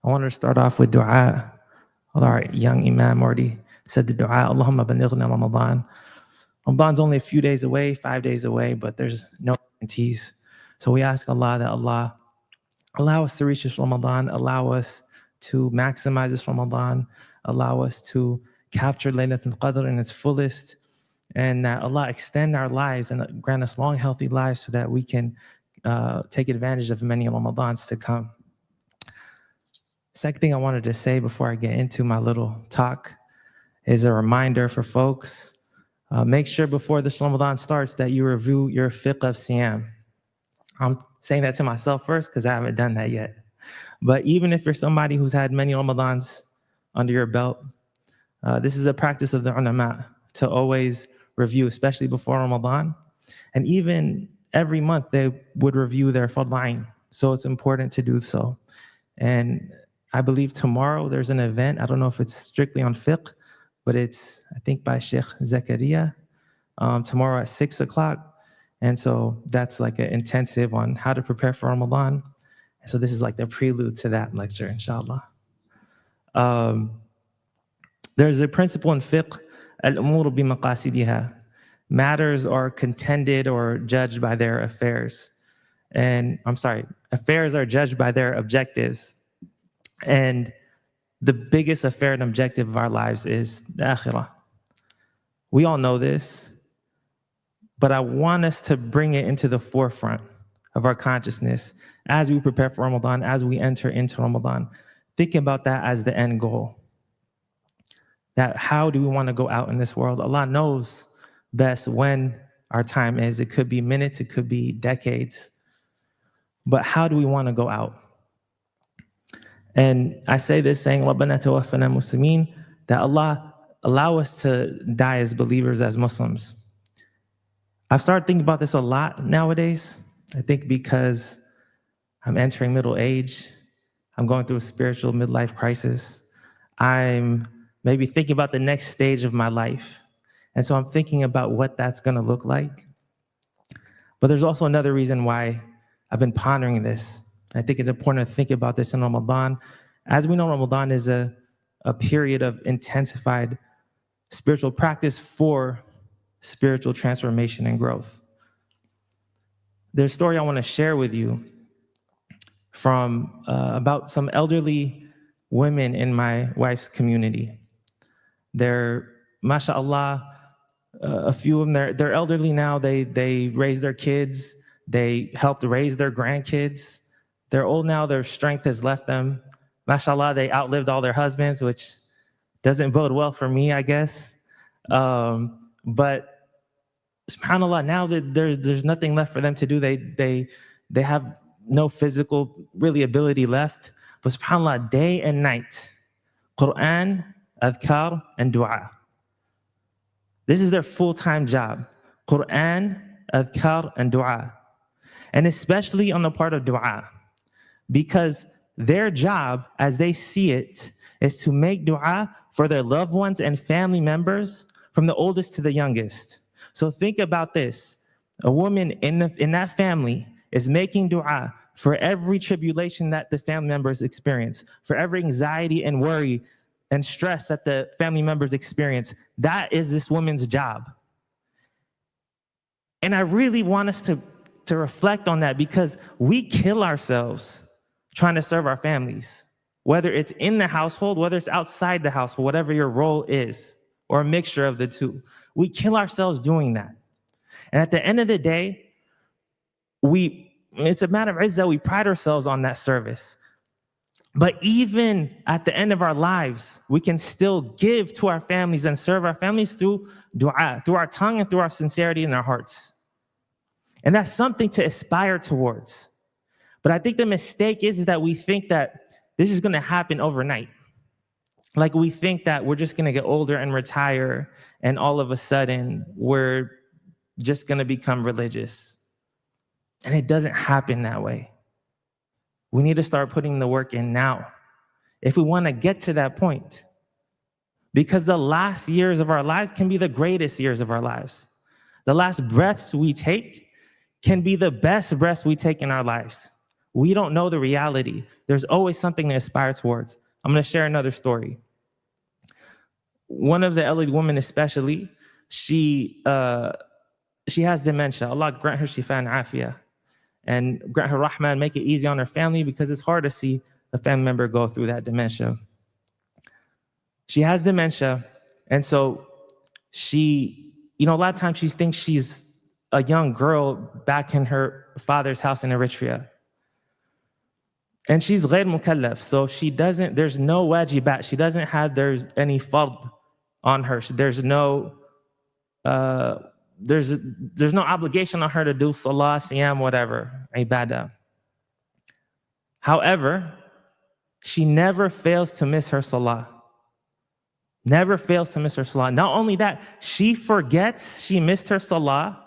I wanted to start off with dua. Our young Imam already said the dua, Allahumma balighna Ramadan. Ramadan's only a few days away, 5 days away, but there's no guarantees. So we ask Allah that Allah allow us to reach this Ramadan, allow us to maximize this Ramadan, allow us to capture Laylatul Qadr in its fullest, and that Allah extend our lives and grant us long, healthy lives so that we can take advantage of many Ramadans to come. Second thing I wanted to say before I get into my little talk is a reminder for folks. Make sure before this Ramadan starts that you review your fiqh of Siyam. I'm saying that to myself first because I haven't done that yet. But even if you're somebody who's had many Ramadans under your belt, this is a practice of the ulama to always review, especially before Ramadan. And even every month they would review their fadla'in. So it's important to do so. And I believe tomorrow there's an event. I don't know if it's strictly on fiqh, but it's, I think, by Sheikh Zakaria tomorrow at 6 o'clock. And so that's like an intensive on how to prepare for Ramadan. And so this is like the prelude to that lecture, inshallah. There's a principle in fiqh, al-umuru bi-maqasidiha. Matters are contended or judged by their affairs. And affairs are judged by their objectives. And the biggest affair and objective of our lives is the akhirah. We all know this, but I want us to bring it into the forefront of our consciousness as we prepare for Ramadan, as we enter into Ramadan. Thinking about that as the end goal. That how do we want to go out in this world? Allah knows best when our time is. It could be minutes, it could be decades. But how do we want to go out? And I say this saying, رَبَّنَا تَوَفَّنَا مُسْلِمِينَ, that Allah allow us to die as believers, as Muslims. I've started thinking about this a lot nowadays. I think because I'm entering middle age, I'm going through a spiritual midlife crisis. I'm maybe thinking about the next stage of my life. And so I'm thinking about what that's going to look like. But there's also another reason why I've been pondering this. I think it's important to think about this in Ramadan. As we know, Ramadan is a period of intensified spiritual practice for spiritual transformation and growth. There's a story I want to share with you from about some elderly women in my wife's community. They're, mashallah, a few of them, they're elderly now. They raise their kids. They helped raise their grandkids. They're old now. Their strength has left them. Mashallah, they outlived all their husbands, which doesn't bode well for me, I guess. But subhanAllah, now that there's nothing left for them to do. They have no physical really ability left. But subhanAllah, day and night, Quran, adhkar, and dua. This is their full-time job. Quran, adhkar, and dua. And especially on the part of dua. Because their job, as they see it, is to make dua for their loved ones and family members, from the oldest to the youngest. So think about this. A woman in that family is making dua for every tribulation that the family members experience, for every anxiety and worry and stress that the family members experience. That is this woman's job. And I really want us to reflect on that, because we kill ourselves trying to serve our families, whether it's in the household, whether it's outside the household, whatever your role is, or a mixture of the two. We kill ourselves doing that. And at the end of the day, it's a matter of izzah. We pride ourselves on that service. But even at the end of our lives, we can still give to our families and serve our families through dua, through our tongue and through our sincerity in our hearts. And that's something to aspire towards. But I think the mistake is that we think that this is going to happen overnight. Like we think that we're just going to get older and retire, and all of a sudden we're just going to become religious. And it doesn't happen that way. We need to start putting the work in now if we want to get to that point. Because the last years of our lives can be the greatest years of our lives. The last breaths we take can be the best breaths we take in our lives. We don't know the reality. There's always something to aspire towards. I'm going to share another story. One of the elderly women especially, she has dementia. Allah grant her shifa and afiyah, and grant her rahmah and make it easy on her family, because it's hard to see a family member go through that dementia. She has dementia, and so she, a lot of times she thinks she's a young girl back in her father's house in Eritrea. And she's غير mukallaf, so there's no wajibat. She doesn't have any fard on her. There's no obligation on her to do salah, siyam, whatever, ibadah. However, she never fails to miss her salah. Never fails to miss her salah. Not only that, she forgets she missed her salah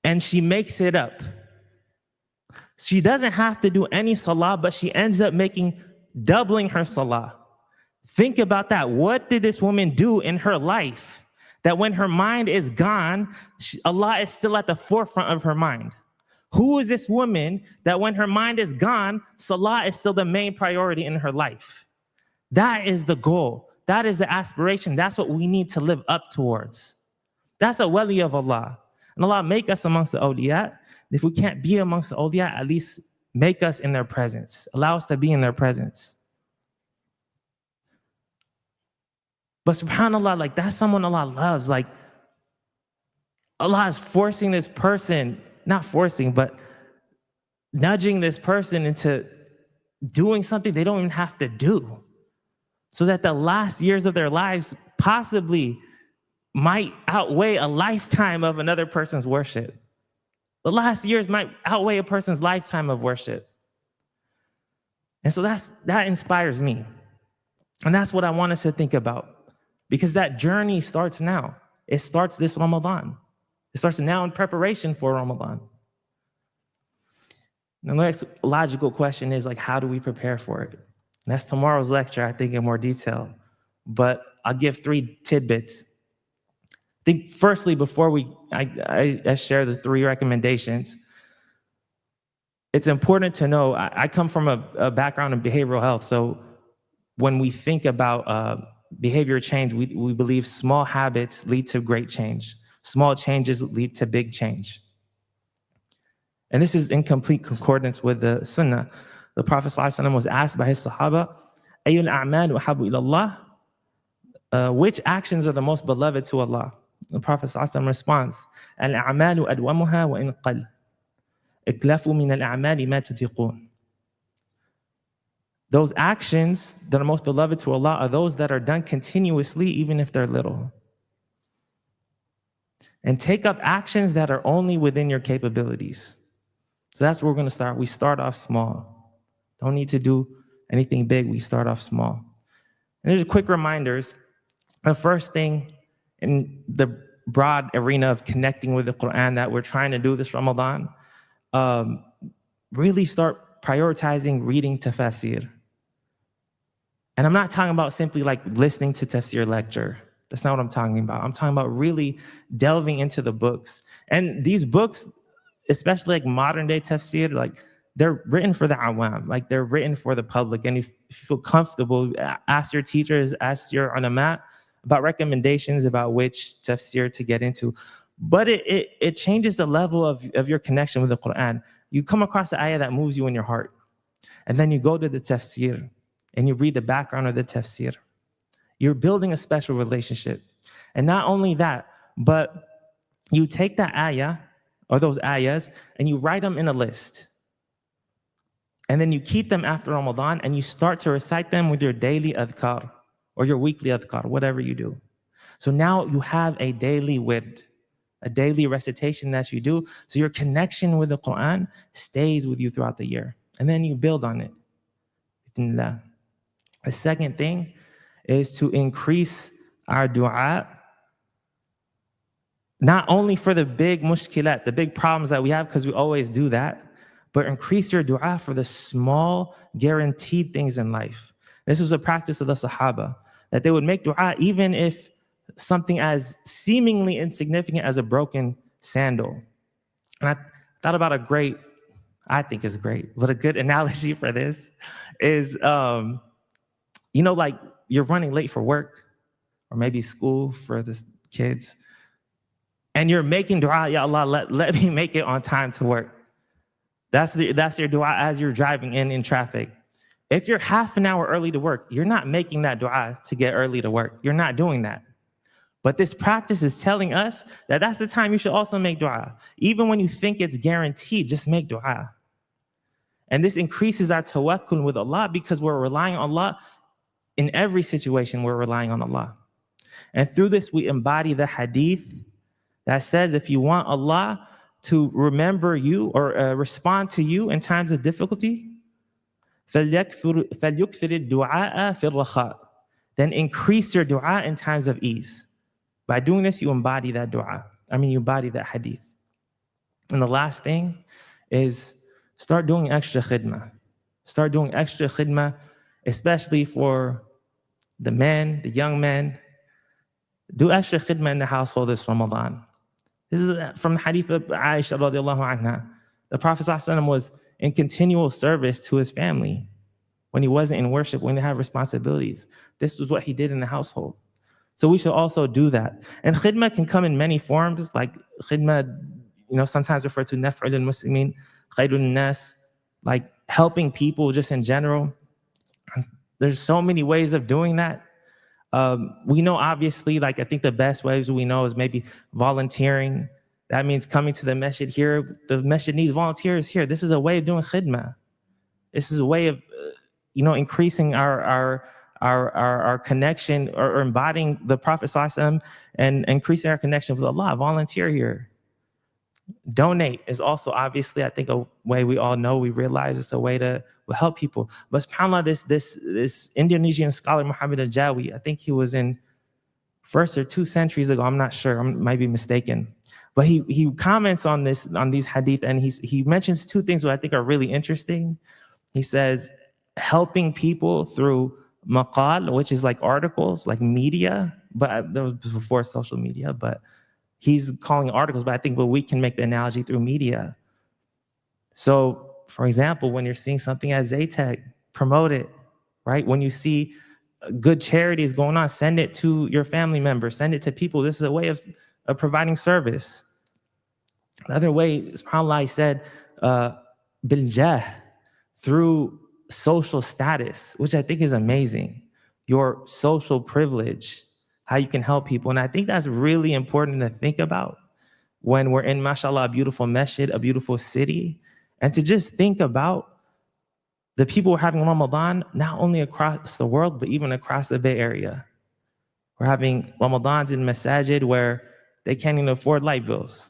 and she makes it up. She doesn't have to do any salah, but she ends up doubling her salah. Think about that. What did this woman do in her life that when her mind is gone, Allah is still at the forefront of her mind? Who is this woman that when her mind is gone, salah is still the main priority in her life? That is the goal. That is the aspiration. That's what we need to live up towards. That's a wali of Allah. And Allah make us amongst the awliya. If we can't be amongst the awliya, at least make us in their presence. Allow us to be in their presence. But subhanAllah, that's someone Allah loves. Allah is forcing this person, not forcing, but nudging this person into doing something they don't even have to do, so that the last years of their lives possibly might outweigh a lifetime of another person's worship. The last years might outweigh a person's lifetime of worship. And so that inspires me. And that's what I want us to think about, because that journey starts now. It starts this Ramadan. It starts now in preparation for Ramadan. And the next logical question is, how do we prepare for it? And that's tomorrow's lecture, I think, in more detail. But I'll give 3 tidbits. I think firstly, before I share the 3 recommendations, it's important to know, I come from a background in behavioral health. So when we think about behavior change, we believe small habits lead to great change. Small changes lead to big change. And this is in complete concordance with the Sunnah. The Prophet ﷺ was asked by his Sahaba, Ayyul a'mal uhabbu ila Allah? Which actions are the most beloved to Allah? The Prophet ﷺ responds, Al-a'malu adwamuha wa in qal. Iklafu min al-a'mali ma tutiqun. Those actions that are most beloved to Allah are those that are done continuously, even if they're little. And take up actions that are only within your capabilities. So that's where we're going to start. We start off small. Don't need to do anything big. We start off small. And there's quick reminders. The first thing in the broad arena of connecting with the Quran that we're trying to do this Ramadan, really start prioritizing reading tafsir. And I'm not talking about simply listening to tafsir lecture. That's not what I'm talking about. I'm talking about really delving into the books. And these books, especially modern day tafsir, they're written for the awam, they're written for the public. And if you feel comfortable, ask your teachers, ask your ulama about recommendations about which tafsir to get into. But it changes the level of your connection with the Quran. You come across the ayah that moves you in your heart, and then you go to the tafsir and you read the background of the tafsir. You're building a special relationship. And not only that, but you take that ayah or those ayahs and you write them in a list. And then you keep them after Ramadan and you start to recite them with your daily adhkar or your weekly adhkar, whatever you do. So now you have a daily wird, a daily recitation that you do. So your connection with the Quran stays with you throughout the year. And then you build on it. The second thing is to increase our dua, not only for the big mushkilat, the big problems that we have, because we always do that, but increase your dua for the small, guaranteed things in life. This was a practice of the Sahaba, that they would make dua even if something as seemingly insignificant as a broken sandal. And I thought about a great I think is great. But a good analogy for this is, like you're running late for work or maybe school for the kids, and you're making dua, Ya Allah, let me make it on time to work. That's your dua as you're driving in traffic. If you're half an hour early to work, you're not making that dua to get early to work. You're not doing that. But this practice is telling us that that's the time you should also make dua. Even when you think it's guaranteed, just make dua. And this increases our tawakkul with Allah because we're relying on Allah. In every situation, we're relying on Allah. And through this, we embody the hadith that says if you want Allah to remember you or respond to you in times of difficulty, فَلْيُكْثِرِ الدُّعَاءَ فِي الرَّخَاءِ, then increase your dua in times of ease. By doing this, you embody that dua. You embody that hadith. And the last thing is start doing extra khidmah. Start doing extra khidmah, especially for the men, the young men. Do extra khidmah in the household this Ramadan. This is from the hadith of Aisha radiallahu anha. The Prophet ﷺ was in continual service to his family. When he wasn't in worship, when he had responsibilities, this was what he did in the household. So we should also do that. And khidmah can come in many forms, like khidmah, sometimes referred to naf'ul al-muslimin, khayrun nas, like helping people just in general. There's so many ways of doing that. We know, obviously, I think the best ways we know is maybe volunteering. That means coming to the masjid here. The masjid needs volunteers here. This is a way of doing khidmah. This is a way of, increasing our connection or embodying the Prophet ﷺ and increasing our connection with Allah. Volunteer here. Donate is also, obviously, I think, a way we all know, we realize it's a way to help people. But subhanAllah, this Indonesian scholar, Muhammad al-Jawi, I think he was in 1st or 2 centuries ago, I'm not sure, I might be mistaken. But he comments on these hadith, and he mentions 2 things that I think are really interesting. He says, helping people through maqal, which is like articles, like media, but that was before social media, but he's calling articles, but I think we can make the analogy through media. So, for example, when you're seeing something at Zaytech, promote it, right? When you see good charities going on, send it to your family members, send it to people. This is a way of providing service. Another way, subhanAllah, he said, biljah, through social status, which I think is amazing. Your social privilege, how you can help people. And I think that's really important to think about when we're in, mashallah, a beautiful masjid, a beautiful city, and to just think about the people we're having Ramadan, not only across the world, but even across the Bay Area. We're having Ramadans in masajid where they can't even afford light bills.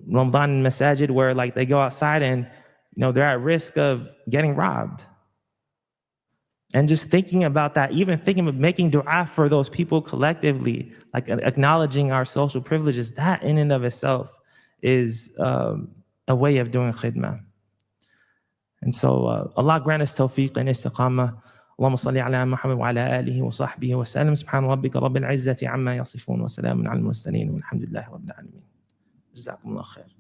Ramadan in masajid where they go outside and they're at risk of getting robbed. And just thinking about that, even thinking of making dua for those people collectively, acknowledging our social privileges, that in and of itself is a way of doing khidmah. And so Allah grant us tawfiq and istiqamah. اللهم صل على محمد وعلى آله وصحبه وسلم. سبحان ربك رب العزة عما يصفون وسلام على المرسلين والحمد لله رب العالمين. جزاكم الله خير.